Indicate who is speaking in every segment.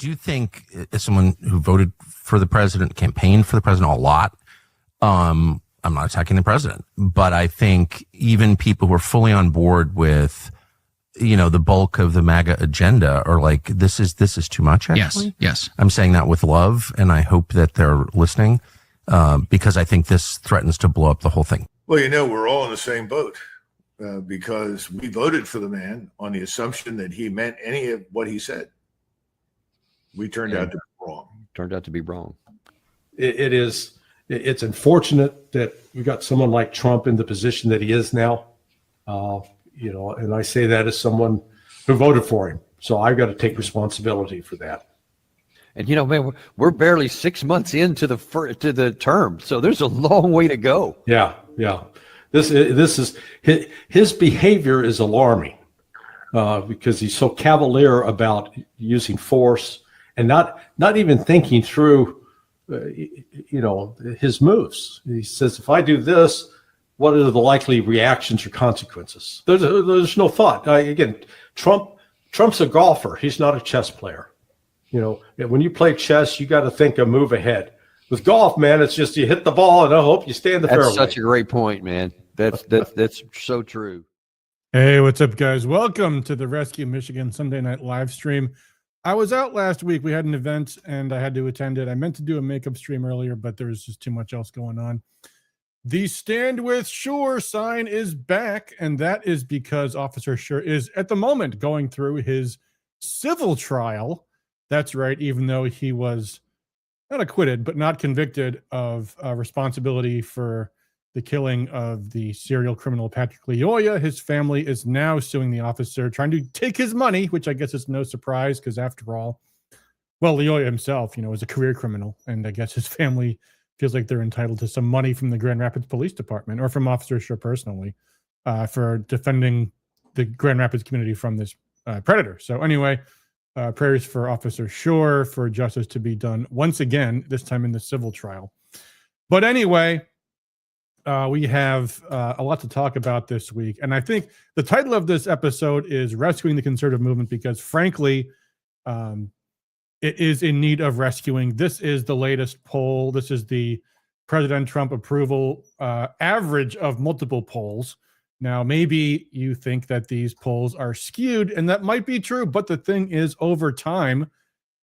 Speaker 1: do think, as someone who voted for the president, campaigned for the president a lot, I'm not attacking the president, but I think even people who are fully on board with, the bulk of the MAGA agenda are like, this is too much, actually.
Speaker 2: Yes.
Speaker 1: I'm saying that with love, and I hope that they're listening, because I think this threatens to blow up the whole thing.
Speaker 3: Well, we're all in the same boat because we voted for the man on the assumption that he meant any of what he said. We turned out to be wrong.
Speaker 4: Turned out to be wrong.
Speaker 5: It's unfortunate that we got someone like Trump in the position that he is now. And I say that as someone who voted for him. So I've got to take responsibility for that.
Speaker 4: And man, we're barely 6 months into the term, so there's a long way to go.
Speaker 5: Yeah. This is his behavior is alarming because he's so cavalier about using force and not even thinking through, his moves. He says, if I do this, what are the likely reactions or consequences? There's no thought. Again, Trump's a golfer. He's not a chess player. When you play chess, you got to think a move ahead. With golf, man, it's just you hit the ball and I hope you stay in the fairway.
Speaker 4: That's such a great point, man. That's so true.
Speaker 6: Hey, what's up, guys? Welcome to the Rescue Michigan Sunday night live stream. I was out last week. We had an event and I had to attend it. I meant to do a makeup stream earlier, but there was just too much else going on. The Stand With Sure sign is back, and that is because Officer Sure is at the moment going through his civil trial. That's right, even though he was not acquitted, but not convicted of responsibility for the killing of the serial criminal Patrick Lyoya. His family is now suing the officer, trying to take his money, which I guess is no surprise because after all, Lyoya himself, is a career criminal, and I guess his family feels like they're entitled to some money from the Grand Rapids Police Department or from Officer Sure personally for defending the Grand Rapids community from this predator. So anyway, prayers for Officer Sure for justice to be done once again, this time in the civil trial. But anyway, we have a lot to talk about this week. And I think the title of this episode is Rescuing the Conservative Movement because frankly, it is in need of rescuing. This is the latest poll. This is the President Trump approval average of multiple polls. Now, maybe you think that these polls are skewed, and that might be true. But the thing is, over time,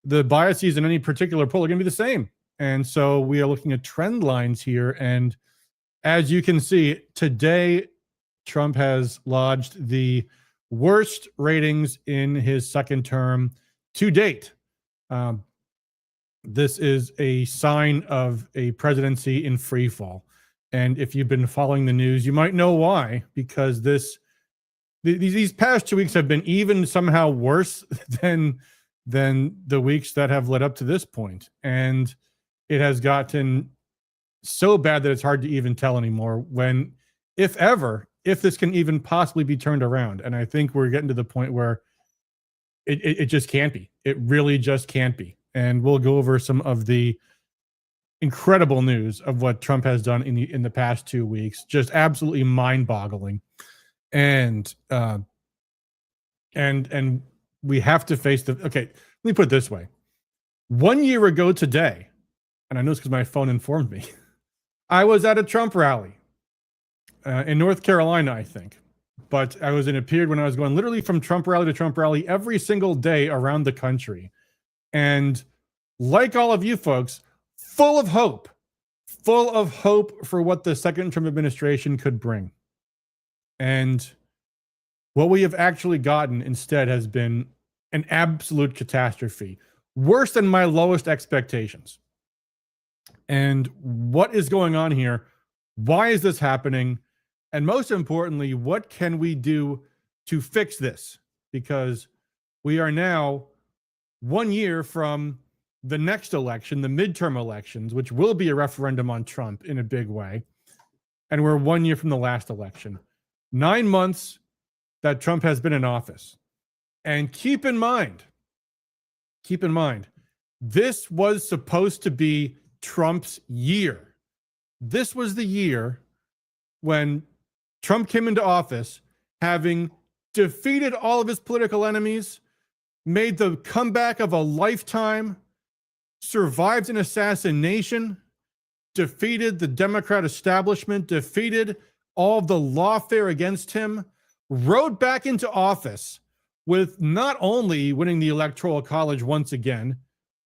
Speaker 6: the biases in any particular poll are going to be the same. And so we are looking at trend lines here. And as you can see, today, Trump has lodged the worst ratings in his second term to date. This is a sign of a presidency in free fall. And if you've been following the news, you might know why, because these past 2 weeks have been even somehow worse than the weeks that have led up to this point. And it has gotten so bad that it's hard to even tell anymore when, if this can even possibly be turned around. And I think we're getting to the point where it just can't be. It really just can't be. And we'll go over some of the incredible news of what Trump has done in the past 2 weeks. Just absolutely mind-boggling. And we have to face okay, let me put it this way. 1 year ago today, and I know it's because my phone informed me, I was at a Trump rally in North Carolina, I think. But I was in a period when I was going literally from Trump rally to Trump rally every single day around the country. And like all of you folks, full of hope for what the second Trump administration could bring. And what we have actually gotten instead has been an absolute catastrophe, worse than my lowest expectations. And what is going on here? Why is this happening? And most importantly, what can we do to fix this? Because we are now 1 year from the next election, the midterm elections, which will be a referendum on Trump in a big way. And we're 1 year from the last election. 9 months that Trump has been in office. And keep in mind, this was supposed to be Trump's year. This was the year when Trump came into office, having defeated all of his political enemies, made the comeback of a lifetime, survived an assassination, defeated the Democrat establishment, defeated all of the lawfare against him, rode back into office with not only winning the Electoral College once again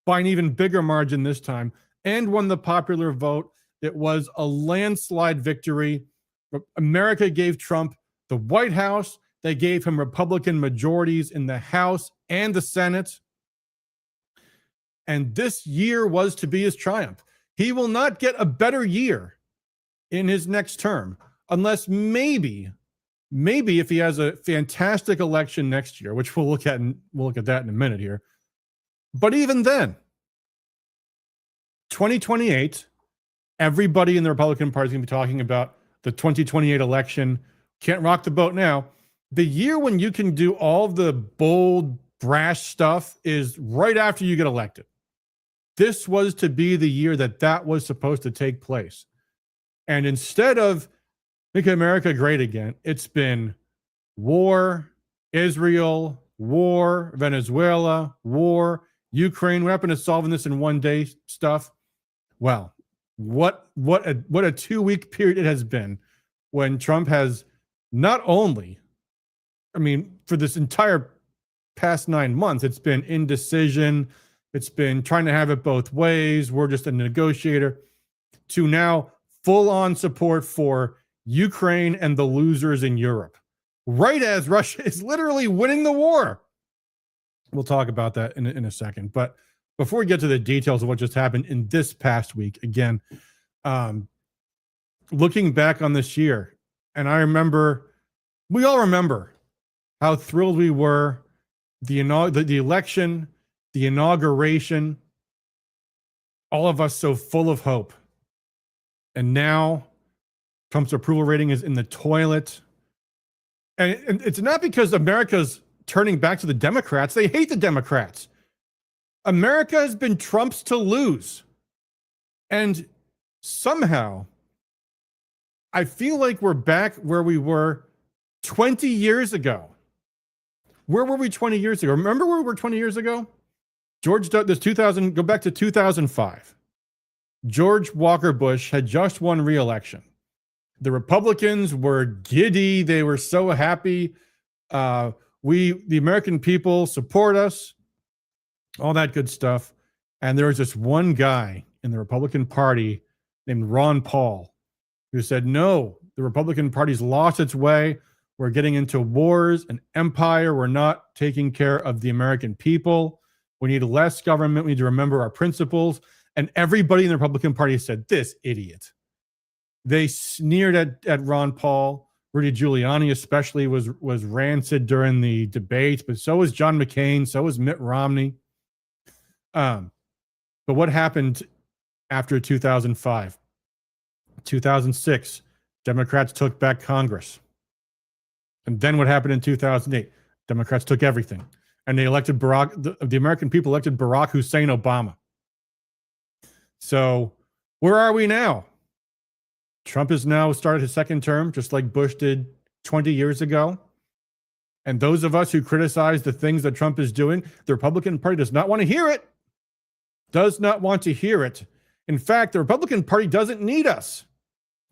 Speaker 6: by an even bigger margin this time, and won the popular vote. It was a landslide victory. America gave Trump the White House. They gave him Republican majorities in the House and the Senate. And this year was to be his triumph. He will not get a better year in his next term unless maybe if he has a fantastic election next year, which we'll look at that in a minute here. But even then, 2028, everybody in the Republican Party is going to be talking about the 2028 election. Can't rock the boat now. The year when you can do all the bold, brash stuff is right after you get elected. This was to be the year that was supposed to take place. And instead of Make America Great Again, it's been war, Israel, war, Venezuela, war, Ukraine. What happened to solving this in one day stuff? Well, what a 2-week period it has been when Trump has not only, for this entire past 9 months, it's been indecision. It's been trying to have it both ways. We're just a negotiator, to now full on support for Ukraine and the losers in Europe, right as Russia is literally winning the war. We'll talk about that in a second. But before we get to the details of what just happened in this past week, again, looking back on this year, and we all remember how thrilled we were, the election, the inauguration, all of us so full of hope. And now Trump's approval rating is in the toilet. And it's not because America's turning back to the Democrats. They hate the Democrats. America has been Trump's to lose. And somehow, I feel like we're back where we were 20 years ago. Where were we 20 years ago? Remember where we were 20 years ago? Go back to 2005. George Walker Bush had just won re-election. The Republicans were giddy. They were so happy. The American people support us, all that good stuff. And there was this one guy in the Republican Party named Ron Paul who said, no, the Republican Party's lost its way. We're getting into wars and empire. We're not taking care of the American people. We need less government. We need to remember our principles. And everybody in the Republican Party said, this idiot. They sneered at Ron Paul. Rudy Giuliani especially was rancid during the debates, but so was John McCain, so was Mitt Romney. But what happened after 2005? 2006, Democrats took back Congress. And then what happened in 2008? Democrats took everything. And they elected the American people elected Barack Hussein Obama. So where are we now? Trump has now started his second term, just like Bush did 20 years ago. And those of us who criticize the things that Trump is doing, the Republican Party does not want to hear it. Does not want to hear it. In fact, the Republican Party doesn't need us,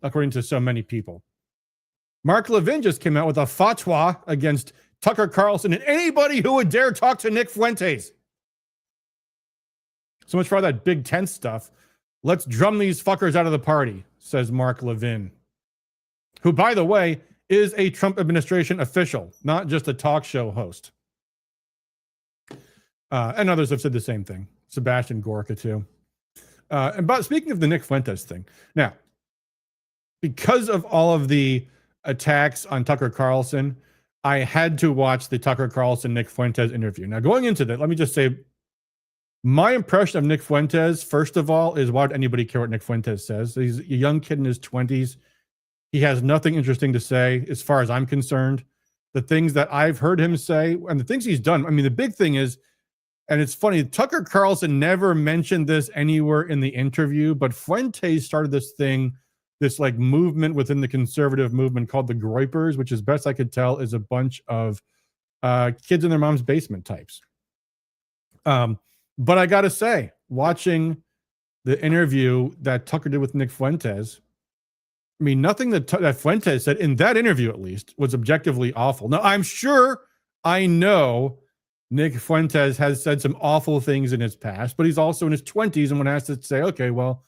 Speaker 6: according to so many people. Mark Levin just came out with a fatwa against Tucker Carlson and anybody who would dare talk to Nick Fuentes. So much for all that Big Tent stuff. Let's drum these fuckers out of the party, says Mark Levin, who, by the way, is a Trump administration official, not just a talk show host. And others have said the same thing. Sebastian Gorka, too. But speaking of the Nick Fuentes thing, now, because of all of the attacks on Tucker Carlson, I had to watch the Tucker Carlson-Nick Fuentes interview. Now, going into that, let me just say, my impression of Nick Fuentes, first of all, is why would anybody care what Nick Fuentes says? He's a young kid in his 20s. He has nothing interesting to say, as far as I'm concerned. The things that I've heard him say, and the things he's done, the big thing is, and it's funny, Tucker Carlson never mentioned this anywhere in the interview, but Fuentes started this thing, this like movement within the conservative movement called the Groypers, which as best I could tell is a bunch of kids in their mom's basement types. But I got to say, watching the interview that Tucker did with Nick Fuentes, I mean, nothing that Fuentes said in that interview, at least, was objectively awful. Now, I know Nick Fuentes has said some awful things in his past, but he's also in his 20s and one has to say, okay, well,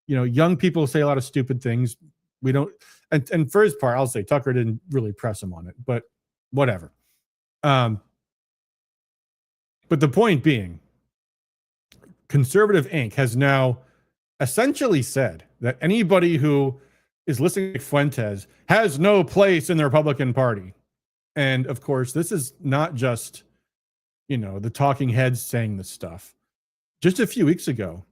Speaker 6: young people say a lot of stupid things. We don't, and for his part, I'll say Tucker didn't really press him on it, but whatever. But the point being, Conservative Inc. has now essentially said that anybody who is listening to Fuentes has no place in the Republican Party. And of course, this is not just, the talking heads saying this stuff. Just a few weeks ago,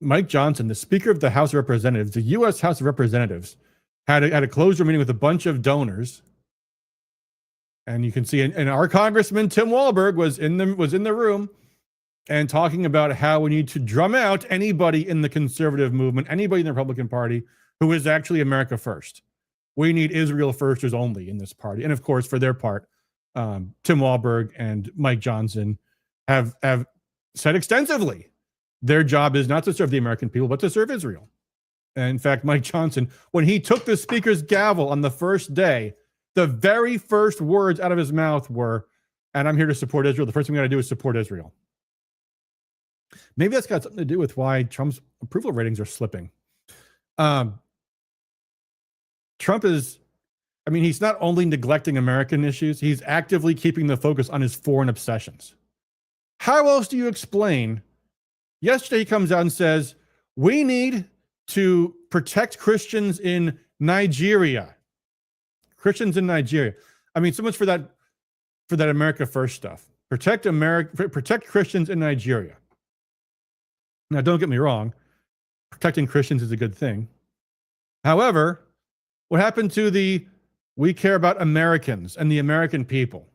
Speaker 6: Mike Johnson, the Speaker of the House of Representatives, the U.S. House of Representatives, had a closed room meeting with a bunch of donors. And you can see, and our Congressman Tim Walberg was in the room and talking about how we need to drum out anybody in the conservative movement, anybody in the Republican Party who is actually America first. We need Israel firsters only in this party. And of course, for their part, Tim Walberg and Mike Johnson have said extensively their job is not to serve the American people, but to serve Israel. And in fact, Mike Johnson, when he took the speaker's gavel on the first day, the very first words out of his mouth were, "And I'm here to support Israel. The first thing we got to do is support Israel." Maybe that's got something to do with why Trump's approval ratings are slipping. Trump is, he's not only neglecting American issues, he's actively keeping the focus on his foreign obsessions. How else do you explain? Yesterday he comes out and says, we need to protect Christians in Nigeria. Christians in Nigeria. So much for that America First stuff. Protect Christians in Nigeria. Now, don't get me wrong. Protecting Christians is a good thing. However, what happened to we care about Americans and the American people?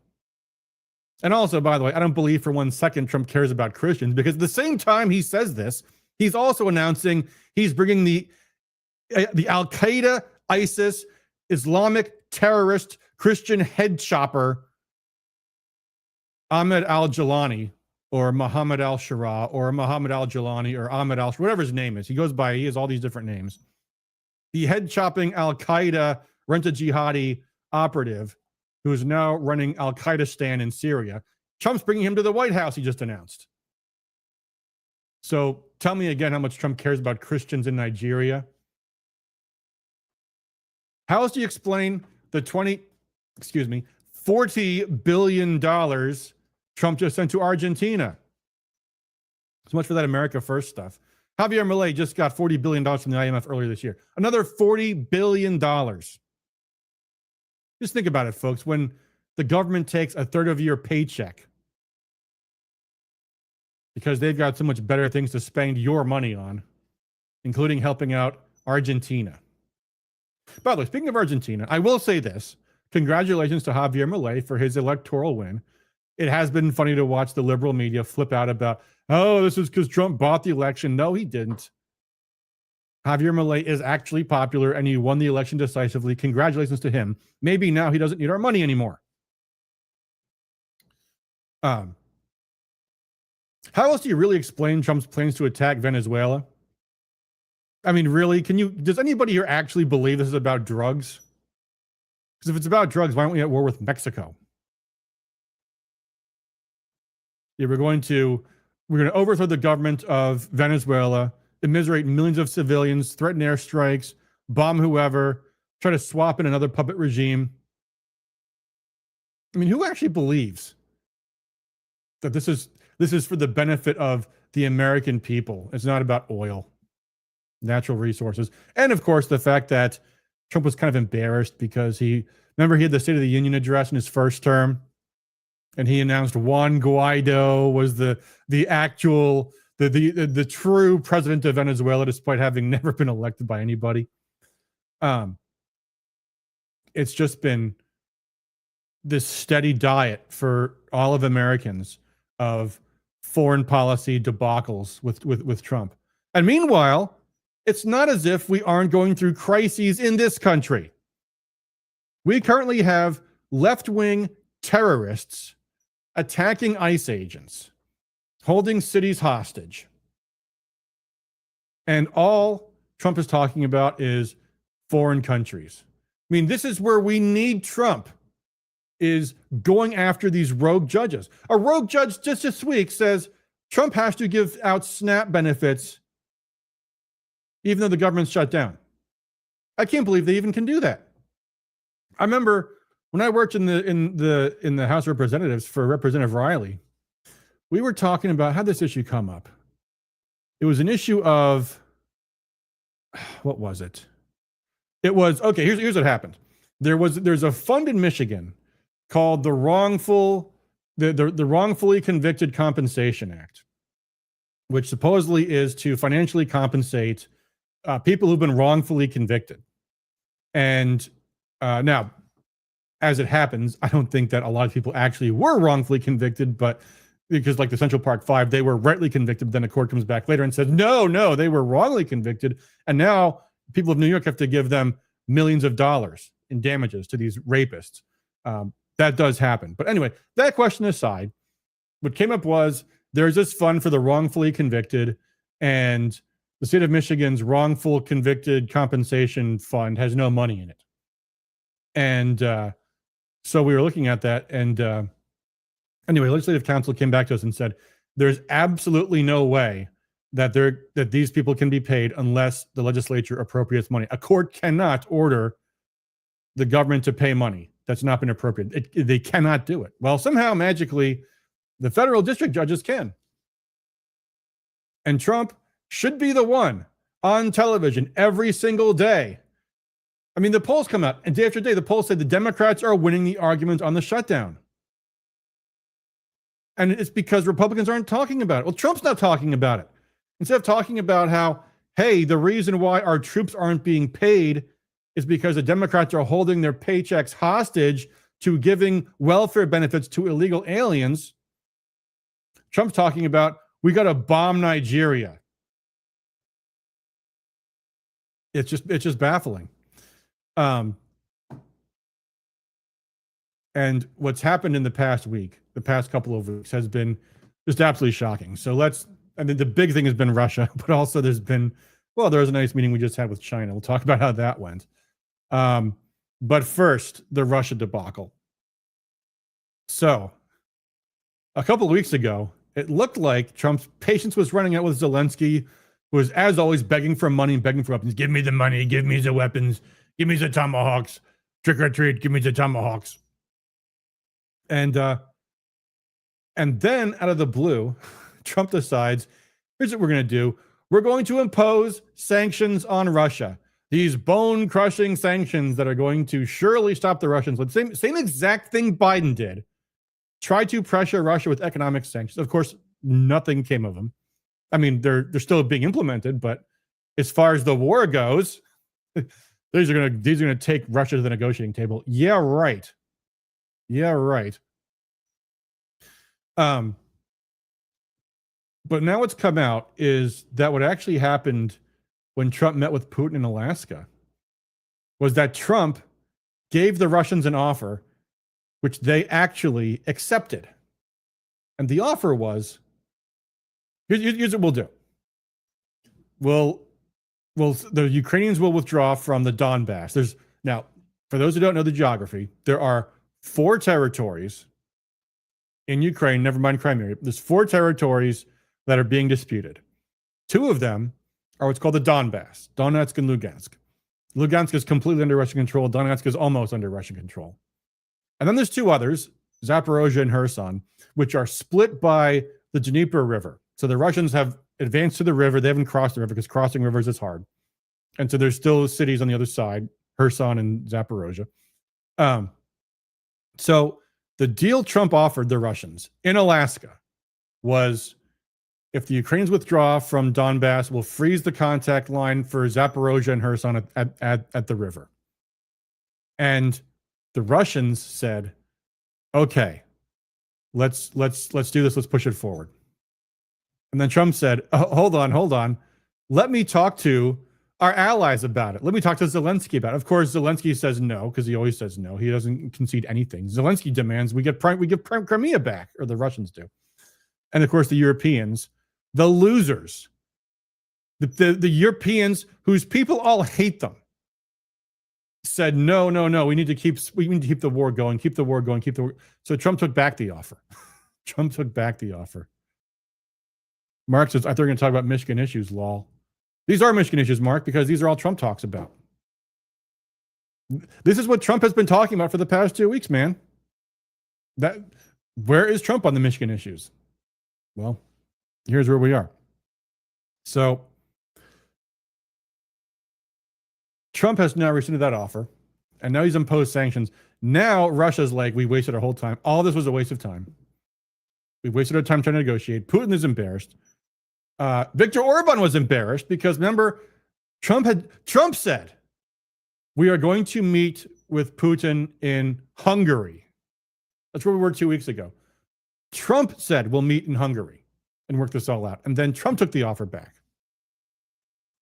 Speaker 6: And also, by the way, I don't believe for 1 second Trump cares about Christians, because at the same time he says this, he's also announcing he's bringing the Al-Qaeda, ISIS, Islamic terrorist, Christian head chopper, Ahmed al-Jilani, or Muhammad al-Shara, or Muhammad al-Jilani, or Ahmed whatever his name is. He has all these different names. The head-chopping Al-Qaeda rent-a-jihadi operative who is now running Al-Qaeda-stan in Syria. Trump's bringing him to the White House, he just announced. So tell me again how much Trump cares about Christians in Nigeria. How else do you explain the $40 billion Trump just sent to Argentina? So much for that America First stuff. Javier Milei just got $40 billion from the IMF earlier this year. Another $40 billion. Just think about it, folks. When the government takes a third of your paycheck because they've got so much better things to spend your money on, including helping out Argentina. By the way, speaking of Argentina, I will say this. Congratulations to Javier Milei for his electoral win. It has been funny to watch the liberal media flip out about, oh, this is because Trump bought the election. No, he didn't. Javier Milei is actually popular and he won the election decisively. Congratulations to him. Maybe now he doesn't need our money anymore. How else do you really explain Trump's plans to attack Venezuela? Really, does anybody here actually believe this is about drugs? Because if it's about drugs, why aren't we at war with Mexico? Yeah, we're going to overthrow the government of Venezuela, immiserate millions of civilians, threaten airstrikes, bomb whoever, try to swap in another puppet regime. Who actually believes that this is for the benefit of the American people? It's not about oil, natural resources. And of course, the fact that Trump was kind of embarrassed because he had the State of the Union address in his first term, and he announced Juan Guaido was the true president of Venezuela, despite having never been elected by anybody. It's just been this steady diet for all of Americans of foreign policy debacles with Trump. And meanwhile, it's not as if we aren't going through crises in this country. We currently have left-wing terrorists attacking ICE agents, holding cities hostage. And all Trump is talking about is foreign countries. I mean, this is where we need Trump, is going after these rogue judges. A rogue judge just this week says Trump has to give out SNAP benefits even though the government's shut down. I can't believe they even can do that. I remember when I worked in the House of Representatives for Representative Riley, we were talking about how this issue come up. It was an issue of, what was it? It was, okay, here's what happened. There's a fund in Michigan called the Wrongfully Convicted Compensation Act, which supposedly is to financially compensate people who've been wrongfully convicted. And now, as it happens, I don't think that a lot of people actually were wrongfully convicted, but because like the Central Park Five, they were rightly convicted. Then the court comes back later and says, no, they were wrongly convicted. And now people of New York have to give them millions of dollars in damages to these rapists. That does happen. But anyway, that question aside, what came up was there's this fund for the wrongfully convicted, and the state of Michigan's wrongful convicted compensation fund has no money in it. And so we were looking at that. And anyway, legislative council came back to us and said, there's absolutely no way that these people can be paid unless the legislature appropriates money. A court cannot order the government to pay money that's not been appropriated. They cannot do it. Well, somehow, magically, the federal district judges can. And Trump should be the one on television every single day. I mean, the polls come out, and day after day, the polls say the Democrats are winning the argument on the shutdown. And it's because Republicans aren't talking about it. Well, Trump's not talking about it. Instead of talking about how, hey, the reason why our troops aren't being paid is because the Democrats are holding their paychecks hostage to giving welfare benefits to illegal aliens, Trump's talking about, we got to bomb Nigeria. It's just baffling. And what's happened in the past couple of weeks has been just absolutely shocking. So the big thing has been Russia, but also there was a nice meeting we just had with China. We'll talk about how that went. But first, the Russia debacle. So a couple of weeks ago, it looked like Trump's patience was running out with Zelensky, who was, as always, begging for money and begging for weapons. Give me the money, give me the weapons, give me the tomahawks, trick or treat, give me the tomahawks. And then out of the blue, Trump decides, here's what we're going to do. We're going to impose sanctions on Russia. These bone-crushing sanctions that are going to surely stop the Russians. Same exact thing Biden did. Try to pressure Russia with economic sanctions. Of course, nothing came of them. I mean, they're still being implemented, but as far as the war goes, these are going to take Russia to the negotiating table. Yeah, right. But now what's come out is that what actually happened when Trump met with Putin in Alaska was that Trump gave the Russians an offer which they actually accepted. And the offer was, here's what we'll do. The Ukrainians will withdraw from the Donbass. Now, for those who don't know the geography, there are 4 territories in Ukraine, never mind Crimea. There's 4 territories that are being disputed. 2 of them are what's called the Donbass, Donetsk and Lugansk. Lugansk is completely under Russian control. Donetsk is almost under Russian control. And then there's 2 others, Zaporozhye and Kherson, which are split by the Dnieper River. So the Russians have advanced to the river. They haven't crossed the river because crossing rivers is hard. And so there's still cities on the other side, Kherson and Zaporozhye. So the deal Trump offered the Russians in Alaska was, if the Ukrainians withdraw from Donbass, we'll freeze the contact line for Zaporozhye and Kherson at the river. And the Russians said, okay, let's do this. Let's push it forward. And then Trump said, hold on. Let me talk to our allies about it. Let me talk to Zelensky about it. Of course, Zelensky says no, because he always says no. He doesn't concede anything. Zelensky demands we give Crimea back, or the Russians do. And of course, the Europeans, the losers, the Europeans whose people all hate them, said no. We need to keep the war going. Keep the war going. So Trump took back the offer. Trump took back the offer. Mark says, I thought we were going to talk about Michigan issues, lol. These are Michigan issues, Mark, because these are all Trump talks about. This is what Trump has been talking about for the past 2 weeks, man. Where is Trump on the Michigan issues? Well, here's where we are. So Trump has now rescinded that offer, and now he's imposed sanctions. Now Russia's like, we wasted our whole time. All this was a waste of time. We wasted our time trying to negotiate. Putin is embarrassed. Viktor Orban was embarrassed because, remember, Trump said, we are going to meet with Putin in Hungary. That's where we were 2 weeks ago. Trump said, we'll meet in Hungary and work this all out. And then Trump took the offer back.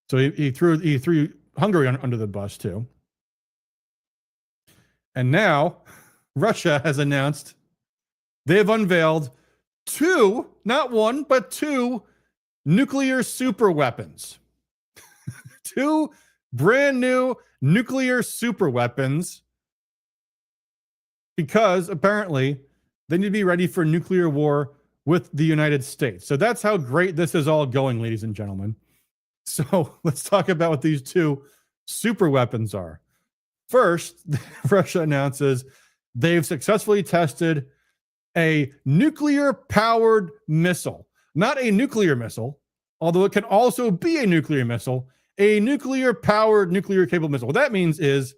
Speaker 6: So he threw Hungary under the bus too. And now Russia has announced they have unveiled 2, not 1, but 2 nuclear super weapons. 2 brand new nuclear super weapons, because apparently they need to be ready for nuclear war with the United States. So that's how great this is all going, ladies and gentlemen. So let's talk about what these 2 super weapons are. First, Russia announces they've successfully tested a nuclear-powered missile. Not a nuclear missile, although it can also be a nuclear missile, a nuclear-powered, nuclear-capable missile. What that means is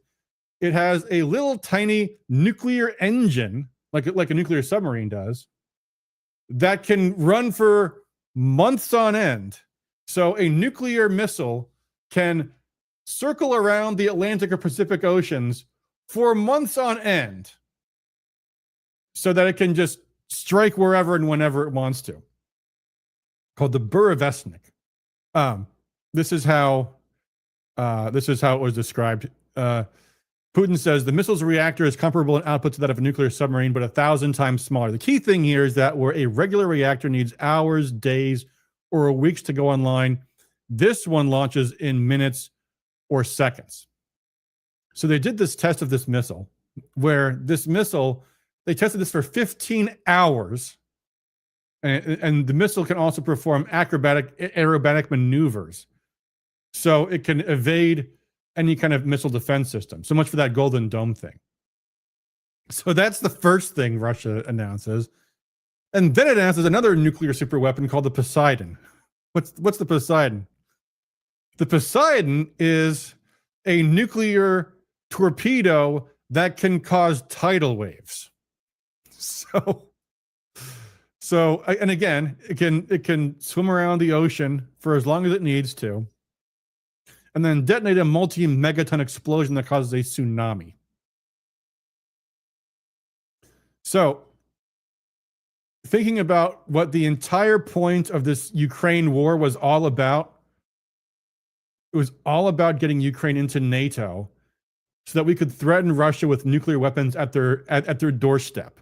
Speaker 6: it has a little tiny nuclear engine, like a nuclear submarine does, that can run for months on end. So a nuclear missile can circle around the Atlantic or Pacific Oceans for months on end so that it can just strike wherever and whenever it wants to. Called the Burevestnik. This is how it was described. Putin says the missile's reactor is comparable in output to that of a nuclear submarine, but 1,000 times smaller. The key thing here is that where a regular reactor needs hours, days, or weeks to go online, this one launches in minutes or seconds. So they did this test of this missile, where this missile, they tested this for 15 hours, and the missile can also perform aerobatic maneuvers. So it can evade any kind of missile defense system. So much for that Golden Dome thing. So that's the first thing Russia announces. And then it announces another nuclear super weapon called the Poseidon. What's the Poseidon? The Poseidon is a nuclear torpedo that can cause tidal waves. So, and again, it can swim around the ocean for as long as it needs to, and then detonate a multi-megaton explosion that causes a tsunami. So, thinking about what the entire point of this Ukraine war was all about, it was all about getting Ukraine into NATO so that we could threaten Russia with nuclear weapons at their doorstep,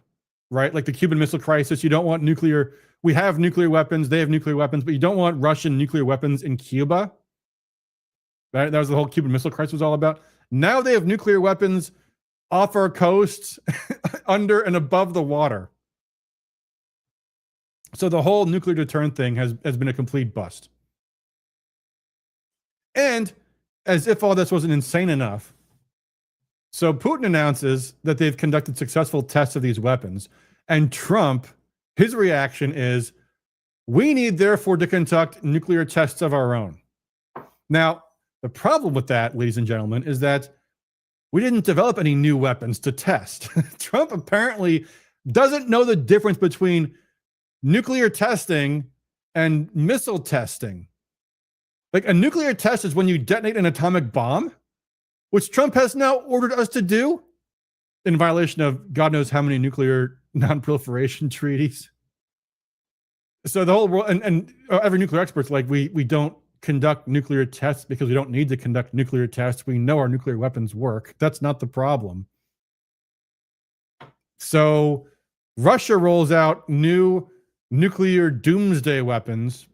Speaker 6: right? Like the Cuban Missile Crisis. You don't want nuclear. We have nuclear weapons. They have nuclear weapons, but you don't want Russian nuclear weapons in Cuba. Right? That was the whole Cuban Missile Crisis was all about. Now they have nuclear weapons off our coasts, under and above the water. So the whole nuclear deterrent thing has been a complete bust. And as if all this wasn't insane enough, so Putin announces that they've conducted successful tests of these weapons, and Trump, his reaction is, we need therefore to conduct nuclear tests of our own. Now, the problem with that, ladies and gentlemen, is that we didn't develop any new weapons to test. Trump apparently doesn't know the difference between nuclear testing and missile testing. Like a nuclear test is when you detonate an atomic bomb, which Trump has now ordered us to do in violation of God knows how many nuclear non-proliferation treaties. So the whole world and every nuclear expert's like, we don't conduct nuclear tests because we don't need to conduct nuclear tests. We know our nuclear weapons work. That's not the problem. So Russia rolls out new nuclear doomsday weapons,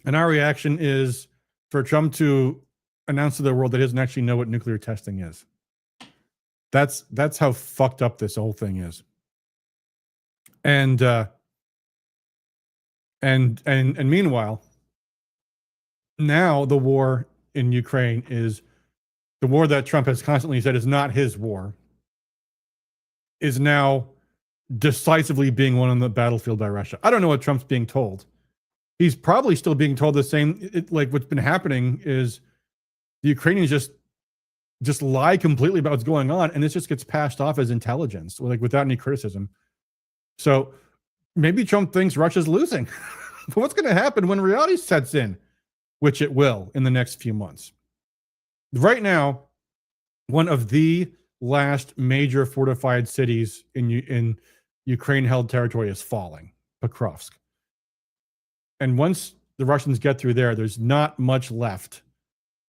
Speaker 6: and our reaction is for Trump to announce to the world that he doesn't actually know what nuclear testing is. That's how fucked up this whole thing is. And meanwhile, now the war in Ukraine is the war that Trump has constantly said is not his war, is now decisively being won on the battlefield by Russia. I don't know what Trump's being told. He's probably still being told the same. Like what's been happening is the Ukrainians just lie completely about what's going on, and this just gets passed off as intelligence, like without any criticism. So maybe Trump thinks Russia's losing. But what's going to happen when reality sets in, which it will in the next few months? Right now, one of the last major fortified cities in Ukraine-held territory is falling, Pokrovsk. And once the Russians get through there, there's not much left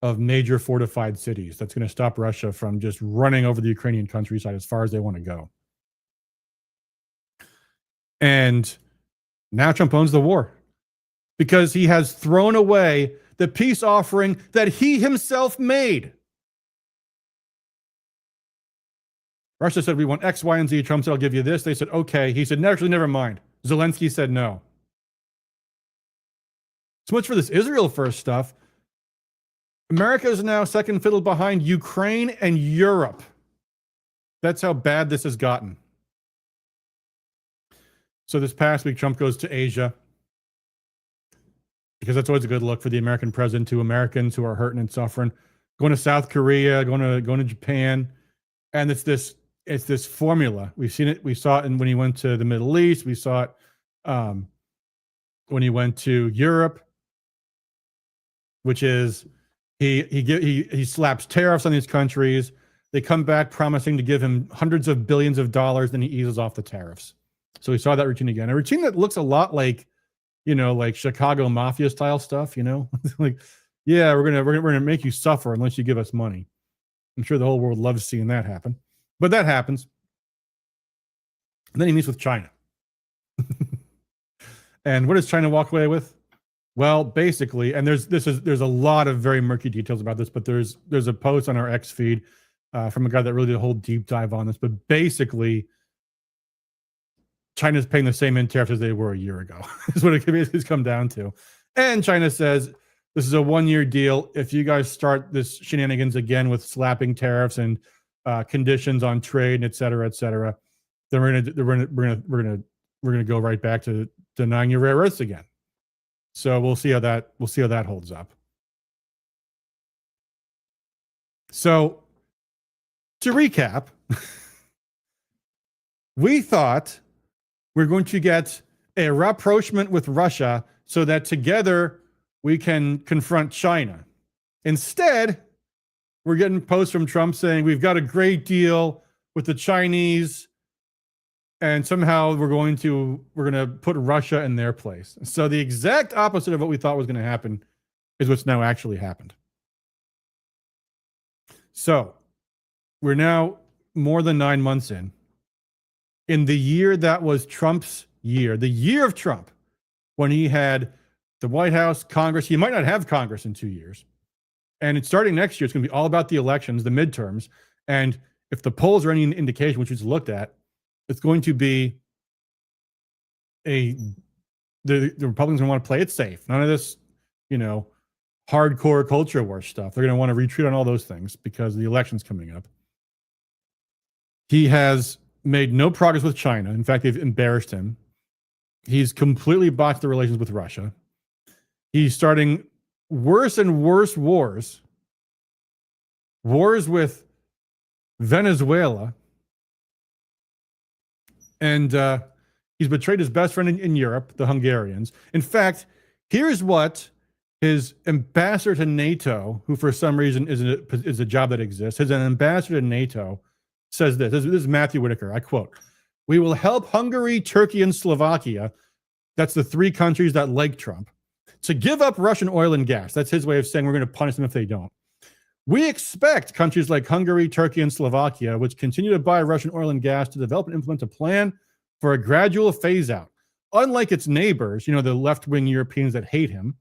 Speaker 6: of major fortified cities that's going to stop Russia from just running over the Ukrainian countryside as far as they want to go. And now Trump owns the war because he has thrown away the peace offering that he himself made. Russia said, we want X, Y, and Z. Trump said, I'll give you this. They said, okay. He said, actually, never mind. Zelensky said no. So much for this Israel first stuff. America is now second fiddle behind Ukraine and Europe. That's how bad this has gotten. So this past week, Trump goes to Asia because that's always a good look for the American president to Americans who are hurting and suffering. Going to South Korea, going to Japan, and it's this formula. We've seen it. We saw it when he went to the Middle East. We saw it when he went to Europe, which is he slaps tariffs on these countries. They come back promising to give him hundreds of billions of dollars, then he eases off the tariffs. So we saw that routine again. A routine that looks a lot like, like Chicago mafia style stuff, like, yeah, we're gonna make you suffer unless you give us money. I'm sure the whole world loves seeing that happen. But that happens. And then he meets with China. And what does China walk away with? Well, basically, and there's a lot of very murky details about this, but there's a post on our X feed from a guy that really did a whole deep dive on this. But basically, China's paying the same tariffs as they were a year ago, is what it's come down to. And China says this is a 1-year deal. If you guys start this shenanigans again with slapping tariffs and conditions on trade, and et cetera, then we're gonna go right back to denying your rare earths again. So we'll see how that holds up. So to recap, we thought we're going to get a rapprochement with Russia so that together we can confront China. Instead, we're getting posts from Trump saying we've got a great deal with the Chinese, and somehow we're going to put Russia in their place. So the exact opposite of what we thought was going to happen is what's now actually happened. So we're now more than 9 months in the year that was Trump's year, the year of Trump, when he had the White House, Congress. He might not have Congress in 2 years. And it's starting next year. It's going to be all about the elections, the midterms. And if the polls are any indication, which we just looked at, it's going to be the Republicans are going to want to play it safe. None of this, hardcore culture war stuff. They're going to want to retreat on all those things because the election's coming up. He has made no progress with China. In fact, they've embarrassed him. He's completely botched the relations with Russia. He's starting worse and worse wars with Venezuela. And he's betrayed his best friend in Europe, the Hungarians. In fact, here's what his ambassador to NATO, who for some reason is a job that exists, his ambassador to NATO says this. This is Matthew Whitaker. I quote, "We will help Hungary, Turkey, and Slovakia," that's the 3 countries that like Trump, to give up Russian oil and gas. That's his way of saying we're going to punish them if they don't. We expect countries like Hungary, Turkey, and Slovakia, which continue to buy Russian oil and gas, to develop and implement a plan for a gradual phase out. Unlike its neighbors, the left-wing Europeans that hate him,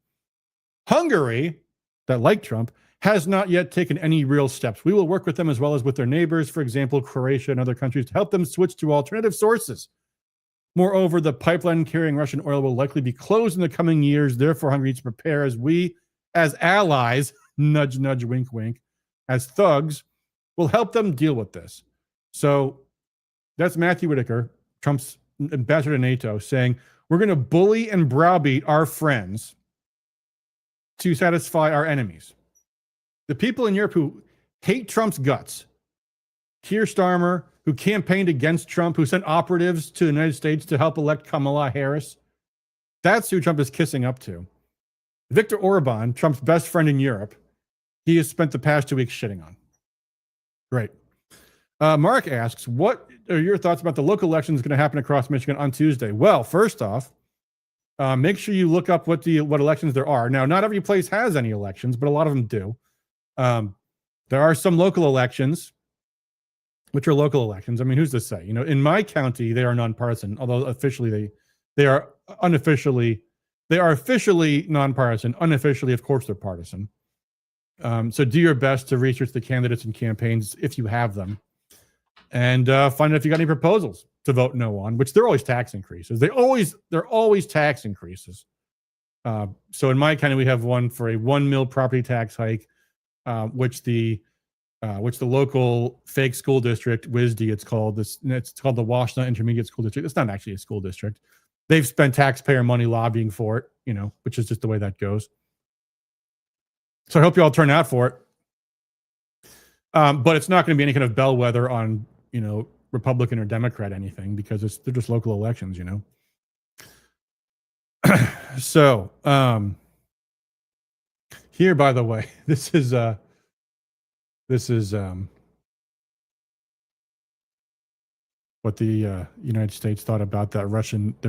Speaker 6: Hungary, that like Trump, has not yet taken any real steps. We will work with them as well as with their neighbors, for example, Croatia and other countries, to help them switch to alternative sources. Moreover, the pipeline carrying Russian oil will likely be closed in the coming years. Therefore, Hungary needs to prepare as allies, nudge, nudge, wink, wink, as thugs, will help them deal with this. So that's Matthew Whitaker, Trump's ambassador to NATO, saying, we're going to bully and browbeat our friends to satisfy our enemies. The people in Europe who hate Trump's guts, Keir Starmer, who campaigned against Trump, who sent operatives to the United States to help elect Kamala Harris, that's who Trump is kissing up to. Viktor Orban, Trump's best friend in Europe, he has spent the past 2 weeks shitting on. Great. Mark asks, what are your thoughts about the local elections going to happen across Michigan on Tuesday? Well, first off, make sure you look up what elections there are. Now, not every place has any elections, but a lot of them do. There are some local elections, which are local elections. I mean, who's to say? In my county, they are nonpartisan, although officially they are unofficially, they are officially nonpartisan. Unofficially, of course, they're partisan. So do your best to research the candidates and campaigns if you have them, and find out if you got any proposals to vote no on, which they're always tax increases. They're always tax increases. So in my county, we have one for a 1 mil property tax hike, which the local fake school district, WISD, it's called the Washtenaw Intermediate School District. It's not actually a school district. They've spent taxpayer money lobbying for it, which is just the way that goes. So I hope you all turn out for it. But it's not going to be any kind of bellwether on, Republican or Democrat anything, because they're just local elections, So here, by the way, this is what the United States thought about their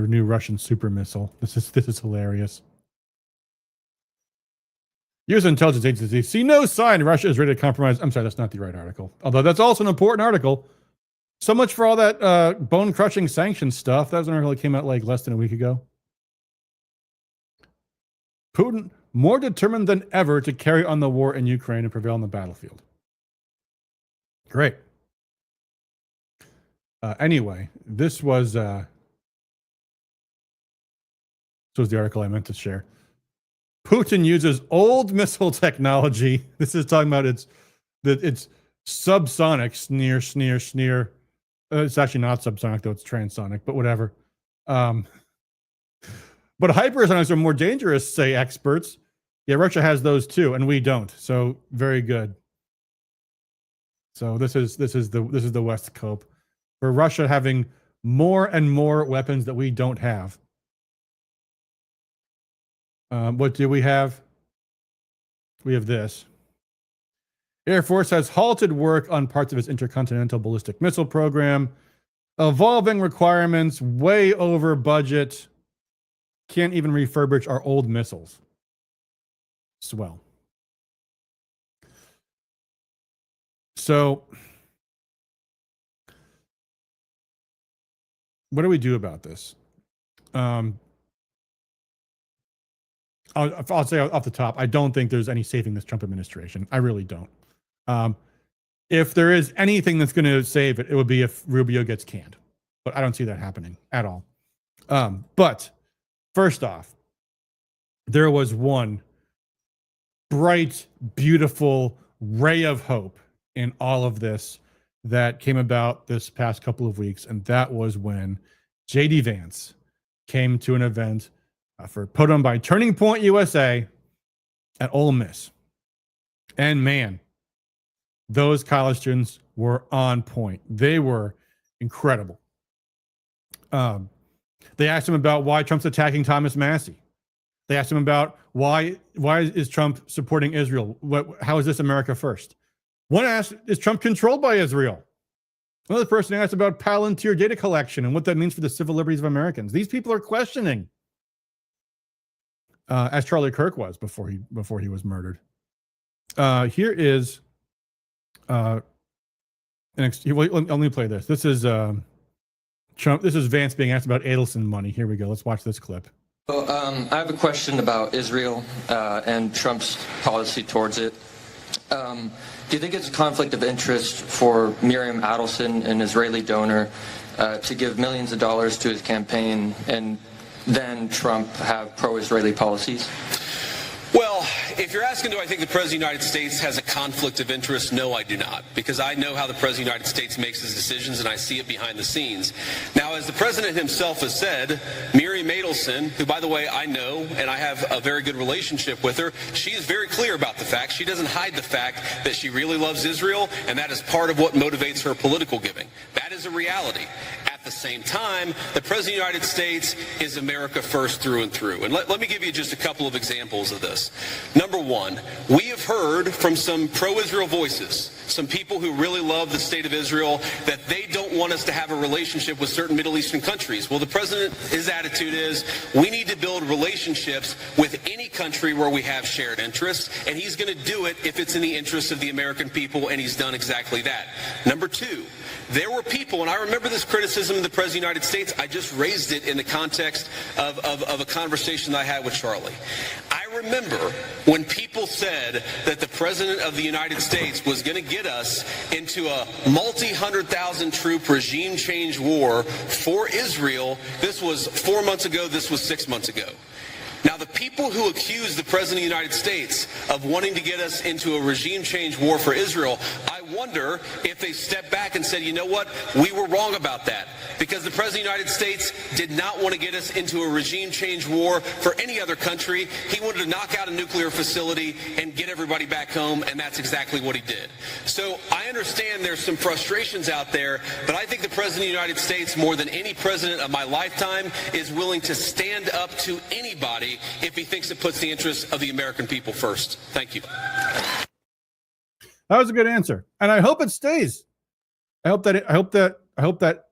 Speaker 6: new Russian super missile. This is hilarious. U.S. intelligence agencies see no sign Russia is ready to compromise. I'm sorry, that's not the right article. Although that's also an important article. So much for all that bone-crushing sanctions stuff. That was an article that came out like less than a week ago. Putin more determined than ever to carry on the war in Ukraine and prevail on the battlefield. Great. Anyway, this was the article I meant to share. Putin uses old missile technology. This is talking about its subsonic, sneer. It's actually not subsonic, though. It's transonic, but whatever. But hypersonics are more dangerous, say experts. Yeah, Russia has those too, and we don't. So very good. So this is the West cope, for Russia having more and more weapons that we don't have. What do we have? We have this. Air Force has halted work on parts of its intercontinental ballistic missile program. Evolving requirements, way over budget. Can't even refurbish our old missiles. Swell. So, what do we do about this? I'll say off the top, I don't think there's any saving this Trump administration. I really don't. If there is anything that's going to save it, it would be if Rubio gets canned. But I don't see that happening at all. But first off, there was one bright, beautiful ray of hope in all of this that came about this past couple of weeks, and that was when J.D. Vance came to an event put on by Turning Point USA at Ole Miss. And man, those college students were on point. They were incredible. They asked him about why Trump's attacking Thomas Massie. They asked him about why is Trump supporting Israel? How is this America first? One asked, is Trump controlled by Israel? Another person asked about Palantir data collection and what that means for the civil liberties of Americans. These people are questioning. as Charlie Kirk was before he was murdered. Here is let me play this. This is Trump. This is Vance being asked about Adelson money. Here we go. Let's watch this clip.
Speaker 2: Well, I have a question about Israel and Trump's policy towards it. Do you think it's a conflict of interest for Miriam Adelson, an Israeli donor, to give millions of dollars to his campaign and then Trump have pro-Israeli policies?
Speaker 7: Well, if you're asking, do I think the President of the United States has a conflict of interest? No, I do not, because I know how the President of the United States makes his decisions, and I see it behind the scenes. Now, as the President himself has said, Miriam Adelson, who, by the way, I know, and I have a very good relationship with her, she is very clear about the fact. She doesn't hide the fact that she really loves Israel, and that is part of what motivates her political giving. That is a reality. At the same time, the President of the United States is America first through and through. And let me give you just a couple of examples of this. Number one, we have heard from some pro-Israel voices, some people who really love the state of Israel, that they don't want us to have a relationship with certain Middle Eastern countries. Well, the president, his attitude is we need to build relationships with any country where we have shared interests, and he's going to do it if it's in the interest of the American people, and he's done exactly that. Number two, there were people, and I remember this criticism of the President of the United States. I just raised it in the context of a conversation that I had with Charlie. I remember when people said that the President of the United States was going to get us into a multi-100,000 troop regime change war for Israel. This was 4 months ago. This was 6 months ago. Now, the people who accuse the President of the United States of wanting to get us into a regime change war for Israel, I wonder if they stepped back and said, you know what, we were wrong about that. Because the President of the United States did not want to get us into a regime change war for any other country. He wanted to knock out a nuclear facility and get everybody back home, and that's exactly what he did. So I understand there's some frustrations out there, but I think the President of the United States, more than any president of my lifetime, is willing to stand up to anybody if he thinks it puts the interests of the American people first. Thank you.
Speaker 6: That was a good answer, and I hope it stays. I hope that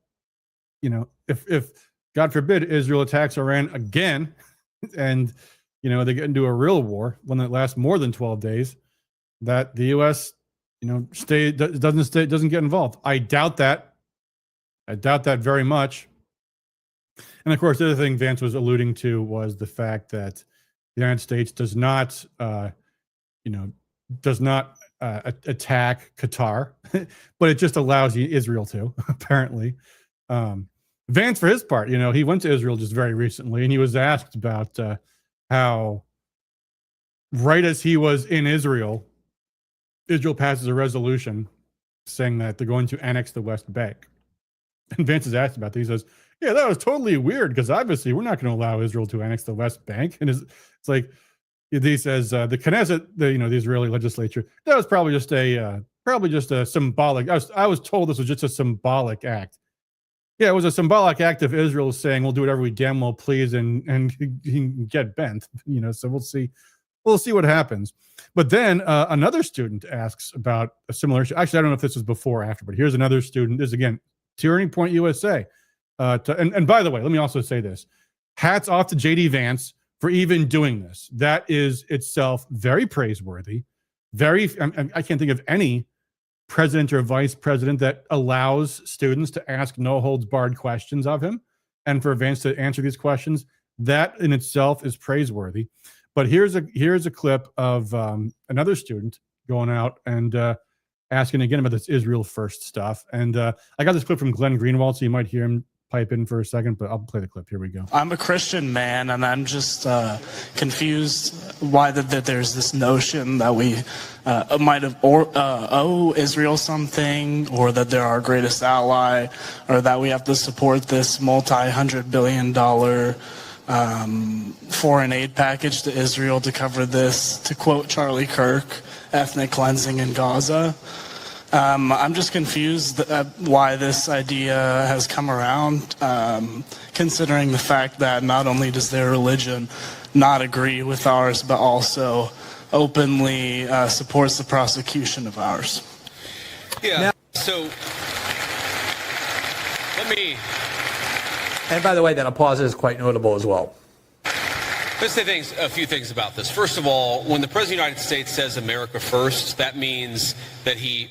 Speaker 6: you know, if God forbid Israel attacks Iran again, and you know they get into a real war, one that lasts more than 12 days, that the U.S. doesn't get involved. I doubt that. I doubt that very much. And of course, the other thing Vance was alluding to was the fact that the United States does not attack Qatar, but it just allows Israel to, apparently. Vance, for his part, you know, he went to Israel just very recently, and he was asked about how right as he was in Israel passes a resolution saying that they're going to annex the West Bank. And Vance is asked about that. He says, yeah, that was totally weird because obviously we're not going to allow Israel to annex the West Bank. And it's like, he says, the Knesset, the Israeli legislature, that was probably just a symbolic. I was told this was just a symbolic act. Yeah, it was a symbolic act of Israel saying we'll do whatever we damn well please and get bent. You know, so we'll see what happens. But then another student asks about a similar issue. Actually, I don't know if this was before or after, but here's another student. This is again Turning Point USA. And by the way, let me also say this: hats off to JD Vance for even doing this. That is itself very praiseworthy. I can't think of any president or vice president that allows students to ask no holds barred questions of him, and for Vance to answer these questions, that in itself is praiseworthy. But here's a clip of another student going out and asking again about this Israel first stuff. And I got this clip from Glenn Greenwald, so you might hear him pipe in for a second, but I'll play the clip. Here we go.
Speaker 8: I'm a Christian man, and I'm just confused why that there's this notion that we might have owe Israel something, or that they're our greatest ally, or that we have to support this multi-$100 billion foreign aid package to Israel to cover this, to quote Charlie Kirk, ethnic cleansing in Gaza. I'm just confused why this idea has come around, considering the fact that not only does their religion not agree with ours, but also openly supports the prosecution of ours.
Speaker 7: Yeah, so let me...
Speaker 9: And by the way, that applause is quite notable as well.
Speaker 7: Let's say a few things about this. First of all, when the President of the United States says America first, that means that he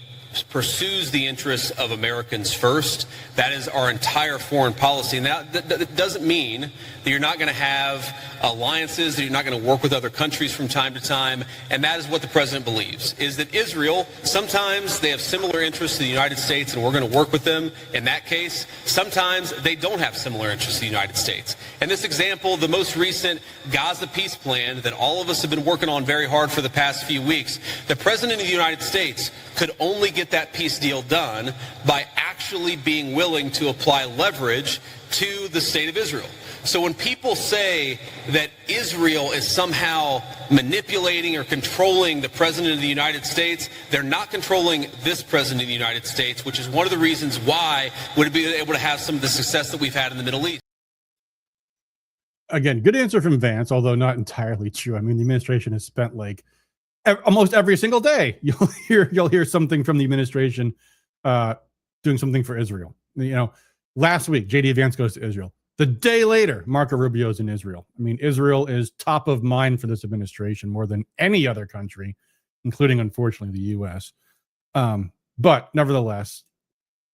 Speaker 7: pursues the interests of Americans first. That is our entire foreign policy. And that doesn't mean that you're not going to have alliances, that you're not going to work with other countries from time to time. And that is what the president believes, is that Israel, sometimes they have similar interests to the United States and we're going to work with them in that case. Sometimes they don't have similar interests to the United States. And this example, the most recent Gaza peace plan that all of us have been working on very hard for the past few weeks, the president of the United States could only get that peace deal done by actually being willing to apply leverage to the state of Israel. So when people say that Israel is somehow manipulating or controlling the president of the United States, they're not controlling this president of the United States, which is one of the reasons why we'd be able to have some of the success that we've had in the Middle East.
Speaker 6: Again, good answer from Vance, although not entirely true. I mean, the administration has spent like almost every single day you'll hear something from the administration doing something for Israel. You know, last week JD Vance goes to Israel. The day later, Marco Rubio's in Israel. I mean, Israel is top of mind for this administration more than any other country, including, unfortunately, the U.S. But nevertheless,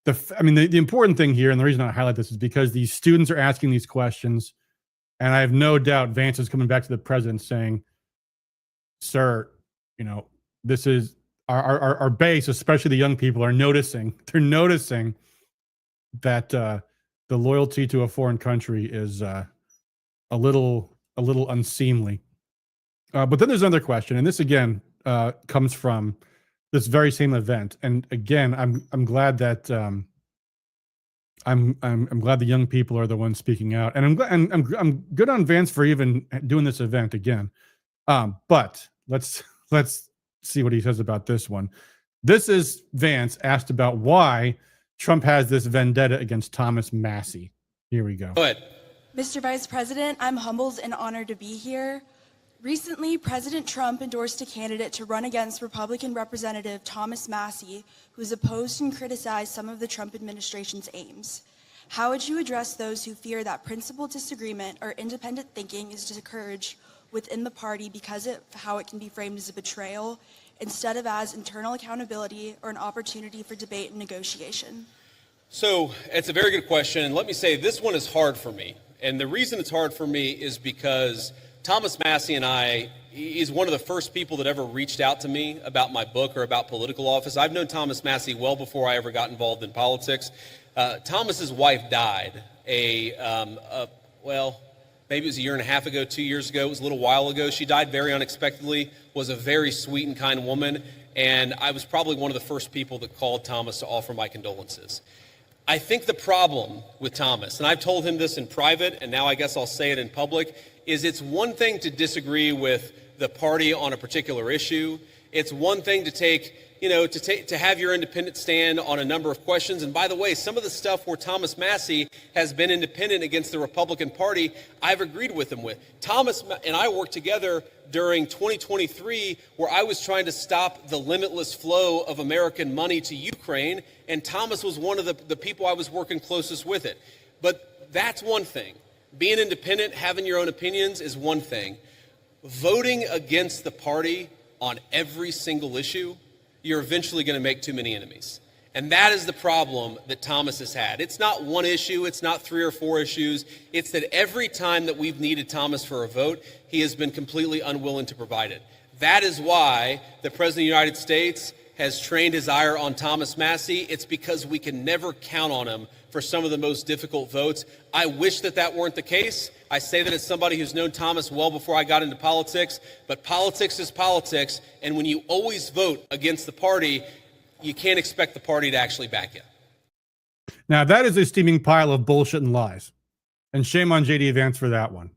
Speaker 6: the important thing here, and the reason I highlight this is because these students are asking these questions, and I have no doubt Vance is coming back to the president saying, "Sir, you know, this is our base, especially the young people, are noticing. They're noticing that the loyalty to a foreign country is a little unseemly." But then there's another question, and this again comes from this very same event. And again, I'm glad that I'm glad the young people are the ones speaking out, and I'm good on Vance for even doing this event again. But let's see what he says about this one. This is Vance asked about why Trump has this vendetta against Thomas Massie. Here we go.
Speaker 7: Go ahead.
Speaker 9: Mr. Vice President, I'm humbled and honored to be here. Recently, President Trump endorsed a candidate to run against Republican Representative Thomas Massie, who has opposed and criticized some of the Trump administration's aims. How would you address those who fear that principled disagreement or independent thinking is discouraged within the party because of how it can be framed as a betrayal, instead of as internal accountability or an opportunity for debate and negotiation?
Speaker 7: So it's a very good question. And let me say, this one is hard for me. And the reason it's hard for me is because Thomas Massie and he's one of the first people that ever reached out to me about my book or about political office. I've known Thomas Massie well before I ever got involved in politics. Thomas's wife died maybe it was a year and a half ago, 2 years ago. It was a little while ago. She died very unexpectedly, was a very sweet and kind woman. And I was probably one of the first people that called Thomas to offer my condolences. I think the problem with Thomas, and I've told him this in private, and now I guess I'll say it in public, is it's one thing to disagree with the party on a particular issue. It's one thing to have your independent stand on a number of questions. And by the way, some of the stuff where Thomas Massie has been independent against the Republican Party, I've agreed with him with. Thomas and I worked together during 2023, where I was trying to stop the limitless flow of American money to Ukraine, and Thomas was one of the people I was working closest with it. But that's one thing. Being independent, having your own opinions is one thing. Voting against the party on every single issue, you're eventually going to make too many enemies. And that is the problem that Thomas has had. It's not one issue, it's not 3 or 4 issues. It's that every time that we've needed Thomas for a vote, he has been completely unwilling to provide it. That is why the President of the United States has trained his ire on Thomas Massie. It's because we can never count on him for some of the most difficult votes. I wish that weren't the case. I say that as somebody who's known Thomas well before I got into politics, but politics is politics, and when you always vote against the party, you can't expect the party to actually back you.
Speaker 6: Now, that is a steaming pile of bullshit and lies, and shame on JD Vance for that one.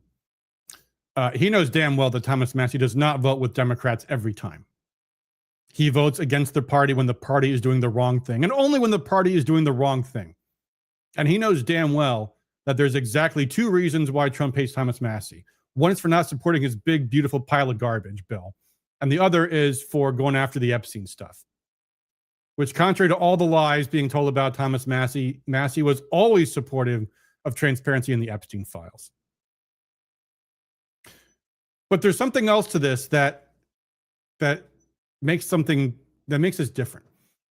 Speaker 6: He knows damn well that Thomas Massie does not vote with Democrats every time. He votes against the party when the party is doing the wrong thing, and only when the party is doing the wrong thing. And he knows damn well that there's exactly 2 reasons why Trump hates Thomas Massie. One is for not supporting his big, beautiful pile of garbage bill. And the other is for going after the Epstein stuff, which, contrary to all the lies being told about Thomas Massie, Massie was always supportive of transparency in the Epstein files. But there's something else to this that makes us different.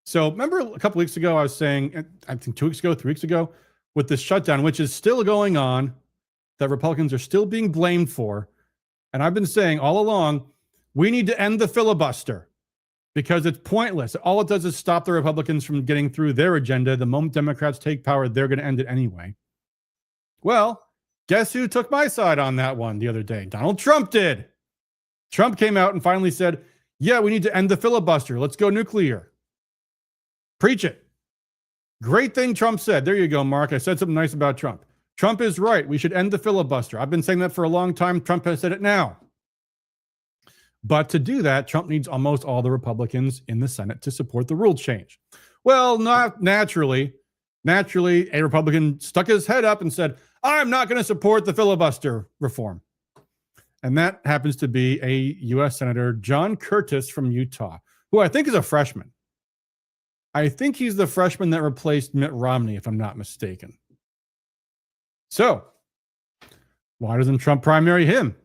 Speaker 6: So remember a couple weeks ago, I was saying, I think 2 weeks ago, 3 weeks ago, with this shutdown, which is still going on, that Republicans are still being blamed for. And I've been saying all along, we need to end the filibuster because it's pointless. All it does is stop the Republicans from getting through their agenda. The moment Democrats take power, they're going to end it anyway. Well, guess who took my side on that one the other day? Donald Trump did. Trump came out and finally said, yeah, we need to end the filibuster. Let's go nuclear. Preach it. Great thing Trump said. There you go, Mark. I said something nice about Trump. Trump is right. We should end the filibuster. I've been saying that for a long time. Trump has said it now. But to do that, Trump needs almost all the Republicans in the Senate to support the rule change. Well, not naturally. Naturally, a Republican stuck his head up and said, I'm not going to support the filibuster reform. And that happens to be a U.S. Senator, John Curtis from Utah, who I think is a freshman. I think he's the freshman that replaced Mitt Romney, if I'm not mistaken. So, why doesn't Trump primary him?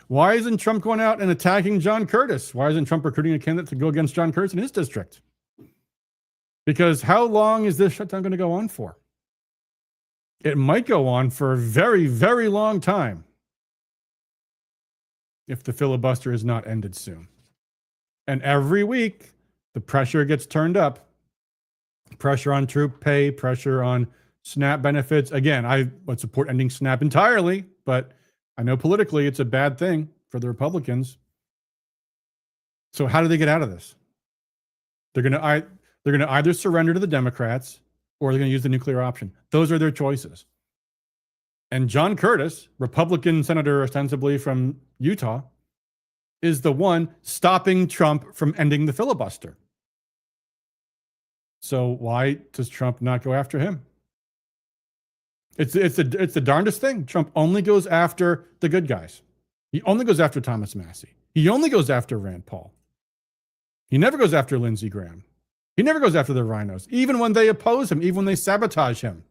Speaker 6: Why isn't Trump going out and attacking John Curtis? Why isn't Trump recruiting a candidate to go against John Curtis in his district? Because how long is this shutdown going to go on for? It might go on for a very, very long time if the filibuster is not ended soon. And every week, the pressure gets turned up. Pressure on troop pay, pressure on SNAP benefits. Again, I would support ending SNAP entirely, but I know politically it's a bad thing for the Republicans. So how do they get out of this? They're going to either surrender to the Democrats or they're going to use the nuclear option. Those are their choices. And John Curtis, Republican senator ostensibly from Utah, is the one stopping Trump from ending the filibuster. So why does Trump not go after him? It's the darndest thing. Trump only goes after the good guys. He only goes after Thomas Massie. He only goes after Rand Paul. He never goes after Lindsey Graham. He never goes after the rhinos, even when they oppose him, even when they sabotage him.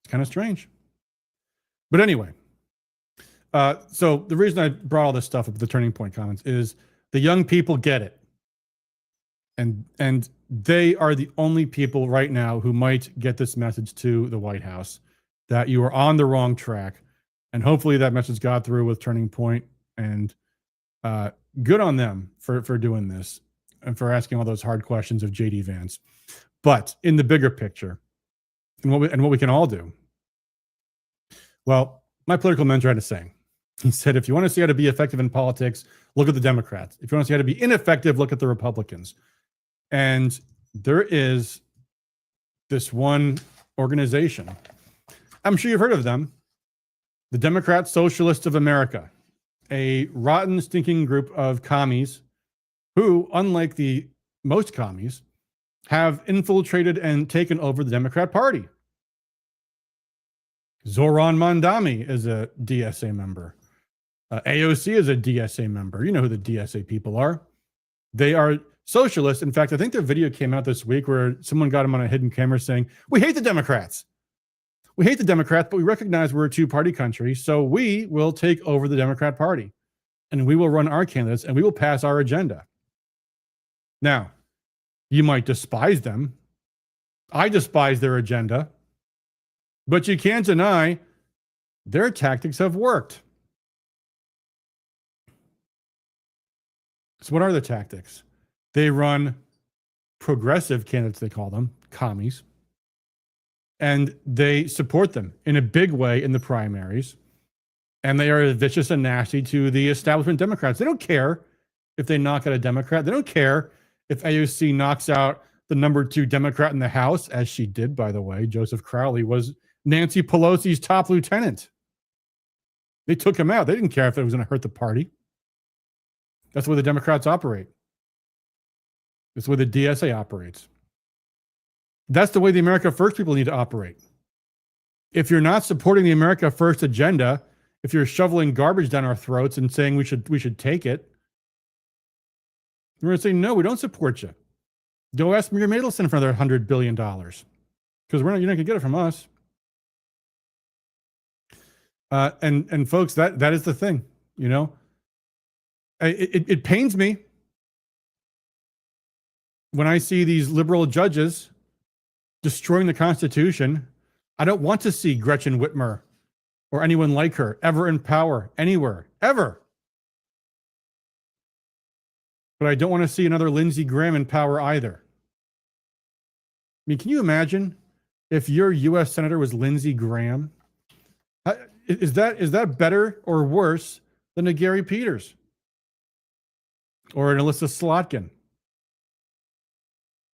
Speaker 6: It's kind of strange. But anyway, so the reason I brought all this stuff up, the Turning Point comments, is the young people get it. And they are the only people right now who might get this message to the White House that you are on the wrong track. And hopefully that message got through with Turning Point, and good on them for doing this and for asking all those hard questions of JD Vance. But in the bigger picture, and what we can all do, well, my political mentor had a saying. He said, if you want to see how to be effective in politics, look at the Democrats. If you want to see how to be ineffective, look at the Republicans. And there is this one organization. I'm sure you've heard of them. The Democrat Socialists of America, a rotten, stinking group of commies who, unlike the most commies, have infiltrated and taken over the Democrat Party. Zoran Mondami is a DSA member. AOC is a DSA member. You know who the DSA people are. They are socialists. In fact, I think their video came out this week where someone got them on a hidden camera saying, we hate the Democrats. We hate the Democrats, but we recognize we're a two-party country, so we will take over the Democrat Party, and we will run our candidates, and we will pass our agenda. Now, you might despise them. I despise their agenda, but you can't deny their tactics have worked. So what are the tactics? They run progressive candidates, they call them, commies, and they support them in a big way in the primaries. And they are vicious and nasty to the establishment Democrats. They don't care if they knock out a Democrat. They don't care if AOC knocks out the number 2 Democrat in the House, as she did, by the way. Joseph Crowley was Nancy Pelosi's top lieutenant. They took him out. They didn't care if it was going to hurt the party. That's the way the Democrats operate. That's the way the DSA operates. That's the way the America First people need to operate. If you're not supporting the America First agenda, if you're shoveling garbage down our throats and saying we should take it, we're going to say, no, we don't support you. Go ask Mayor Matelson for another $100 billion because you're not going to get it from us. And folks, that is the thing, you know. It pains me when I see these liberal judges destroying the Constitution. I don't want to see Gretchen Whitmer or anyone like her ever in power anywhere, ever. But I don't want to see another Lindsey Graham in power either. I mean, can you imagine if your U.S. Senator was Lindsey Graham? Is that better or worse than a Gary Peters or an Alyssa Slotkin?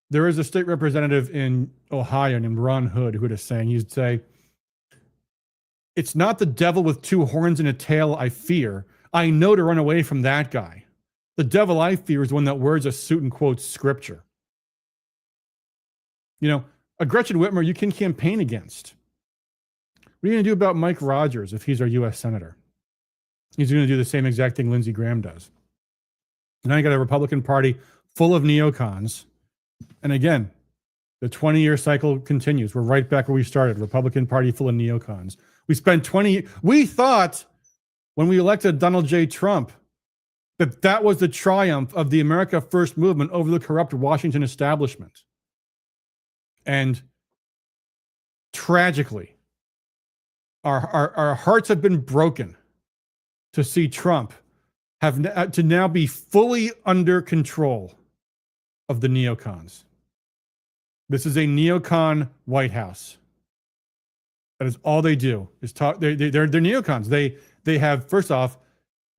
Speaker 6: There is a state representative in Ohio named Ron Hood who was saying, he'd say, "It's not the devil with two horns and a tail I fear. I know to run away from that guy. The devil I fear is one that wears a suit and quotes scripture." You know, a Gretchen Whitmer you can campaign against. What are you going to do about Mike Rogers if he's our U.S. Senator? He's going to do the same exact thing Lindsey Graham does. And now you got a Republican Party full of neocons. And again, the 20-year cycle continues. We're right back where we started. Republican Party full of neocons. We thought when we elected Donald J. Trump that was the triumph of the America First movement over the corrupt Washington establishment. And tragically, our hearts have been broken to see Trump to now be fully under control of the neocons. This is a neocon White House. That is all they do is talk. They're neocons. They have, first off,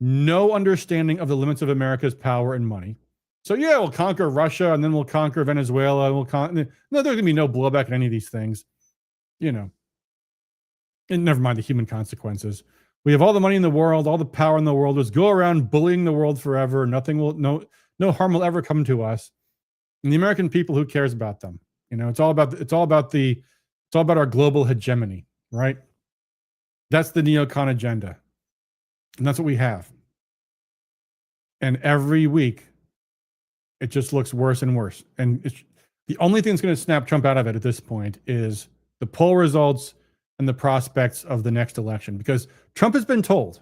Speaker 6: no understanding of the limits of America's power and money. So yeah, we'll conquer Russia and then we'll conquer Venezuela. No, there's gonna be no blowback in any of these things, you know. And never mind the human consequences. We have all the money in the world, all the power in the world. Just go around bullying the world forever. No harm will ever come to us. And the American people, who cares about them? You know, it's all about our global hegemony, right? That's the neocon agenda. And that's what we have. And every week, it just looks worse and worse. And the only thing that's going to snap Trump out of it at this point is the poll results and the prospects of the next election. Because Trump has been told,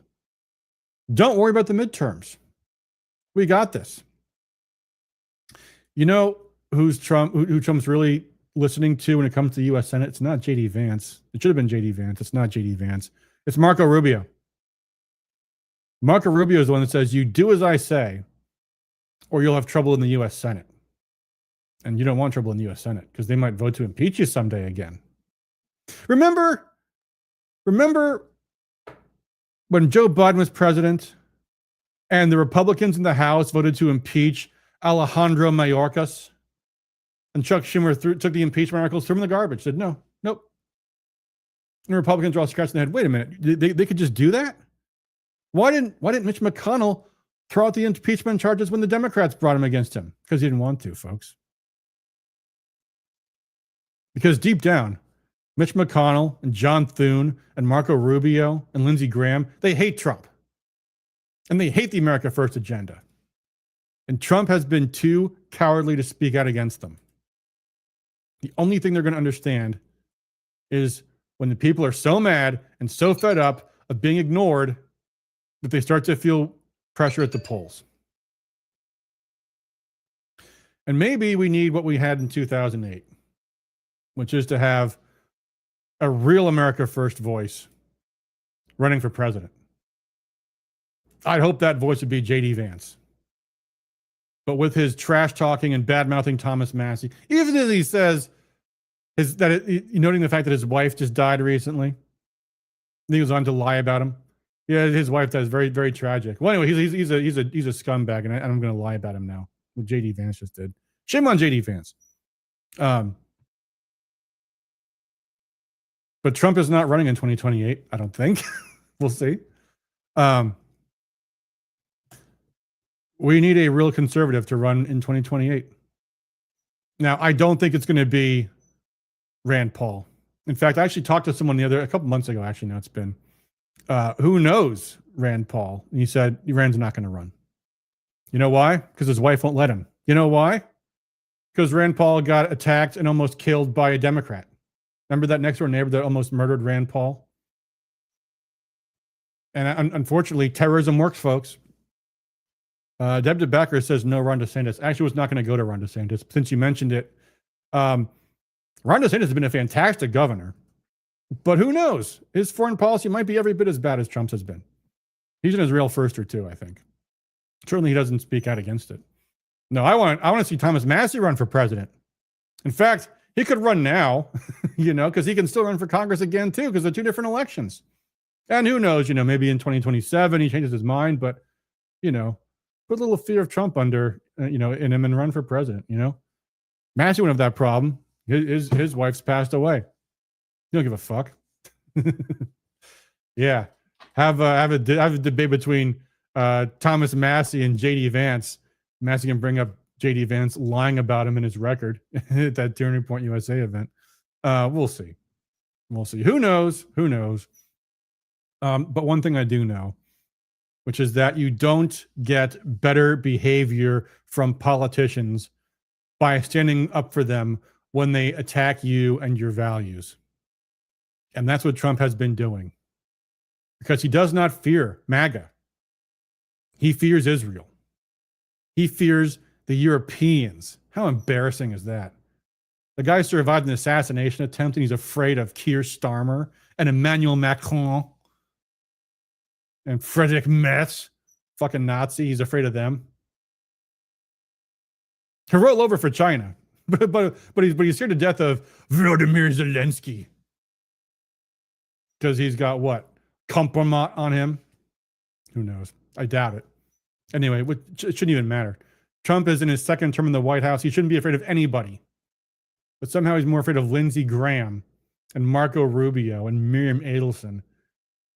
Speaker 6: don't worry about the midterms. We got this. You know who Trump's really listening to when it comes to the U.S. Senate? It's not J.D. Vance. It should have been J.D. Vance. It's not J.D. Vance. It's Marco Rubio. Marco Rubio is the one that says, you do as I say, or you'll have trouble in the U.S. Senate. And you don't want trouble in the U.S. Senate because they might vote to impeach you someday again. Remember when Joe Biden was president and the Republicans in the House voted to impeach Alejandro Mayorkas, and Chuck Schumer took the impeachment articles, threw them in the garbage, said nope. And the Republicans were all scratching their head. Wait a minute, they could just do that? Why didn't Mitch McConnell throw out the impeachment charges when the Democrats brought him against him? Because he didn't want to, folks. Because deep down, Mitch McConnell and John Thune and Marco Rubio and Lindsey Graham, they hate Trump. And they hate the America First agenda. And Trump has been too cowardly to speak out against them. The only thing they're going to understand is when the people are so mad and so fed up of being ignored that they start to feel pressure at the polls. And maybe we need what we had in 2008, which is to have a real America First voice running for president. I'd hope that voice would be J.D. Vance. But with his trash talking and bad mouthing Thomas Massie, even as he says noting the fact that his wife just died recently, he was on to lie about him. Yeah, his wife died. Very, very tragic. Well, anyway, he's a scumbag, and I'm going to lie about him now. What J.D. Vance just did. Shame on J.D. Vance. But Trump is not running in 2028. I don't think. We'll see. We need a real conservative to run in 2028. Now, I don't think it's going to be Rand Paul. In fact, I actually talked to someone a couple months ago, actually, now it's been, who knows Rand Paul. And he said, Rand's not going to run. You know why? Because his wife won't let him. You know why? Because Rand Paul got attacked and almost killed by a Democrat. Remember that next door neighbor that almost murdered Rand Paul? And unfortunately, terrorism works, folks. Deb DeBecker says no Ron DeSantis. Actually, was not going to go to Ron DeSantis. Since you mentioned it, Ron DeSantis has been a fantastic governor. But who knows? His foreign policy might be every bit as bad as Trump's has been. He's an Israel firster too, I think. Certainly he doesn't speak out against it. No, I want to see Thomas Massie run for president. In fact, he could run now, because he can still run for Congress again too, because they're two different elections. And who knows, maybe in 2027 he changes his mind, but put a little fear of Trump under in him and run for president. Massie wouldn't have that problem. His wife's passed away. You don't give a fuck. Yeah. Have a debate between Thomas Massie and JD Vance. Massie can bring up JD Vance lying about him in his record at that Turning Point USA event. We'll see. Who knows? But one thing I do know, which is that you don't get better behavior from politicians by standing up for them when they attack you and your values. And that's what Trump has been doing. Because he does not fear MAGA. He fears Israel. He fears the Europeans. How embarrassing is that? The guy survived an assassination attempt and he's afraid of Keir Starmer and Emmanuel Macron and Friedrich Merz, fucking Nazi. He's afraid of them. He'll roll over for China, but he's scared to death of Volodymyr Zelensky because he's got what? Compromat on him? Who knows? I doubt it. Anyway, it shouldn't even matter. Trump is in his second term in the White House. He shouldn't be afraid of anybody. But somehow he's more afraid of Lindsey Graham and Marco Rubio and Miriam Adelson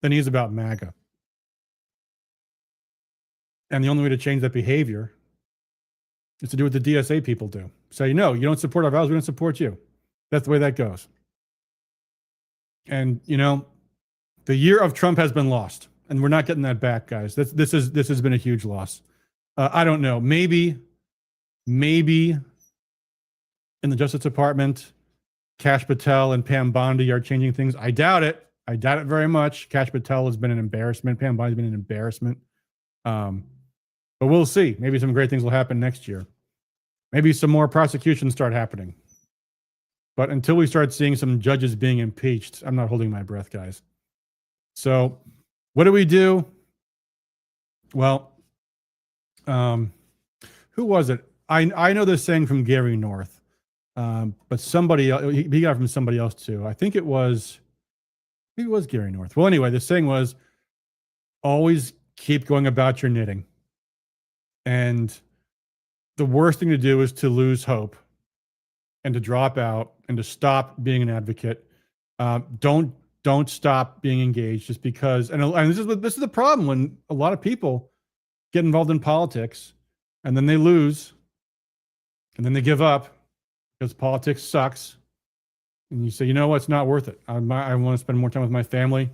Speaker 6: than he is about MAGA. And the only way to change that behavior is to do what the DSA people do. Say, no, you don't support our values, we don't support you. That's the way that goes. And, the year of Trump has been lost. And we're not getting that back, guys. This has been a huge loss. I don't know. Maybe in the Justice Department, Kash Patel and Pam Bondi are changing things. I doubt it. I doubt it very much. Kash Patel has been an embarrassment. Pam Bondi's been an embarrassment. But we'll see. Maybe some great things will happen next year. Maybe some more prosecutions start happening. But until we start seeing some judges being impeached, I'm not holding my breath, guys. So what do we do? Well, who was it? I know this saying from Gary North, but somebody else, he got it from somebody else too. I think it was Gary North. Well, anyway, the saying was, always keep going about your knitting. And the worst thing to do is to lose hope and to drop out and to stop being an advocate. Don't stop being engaged just because, and this is the problem when a lot of people get involved in politics and then they lose and then they give up because politics sucks. And you say, you know what, it's not worth it. I want to spend more time with my family.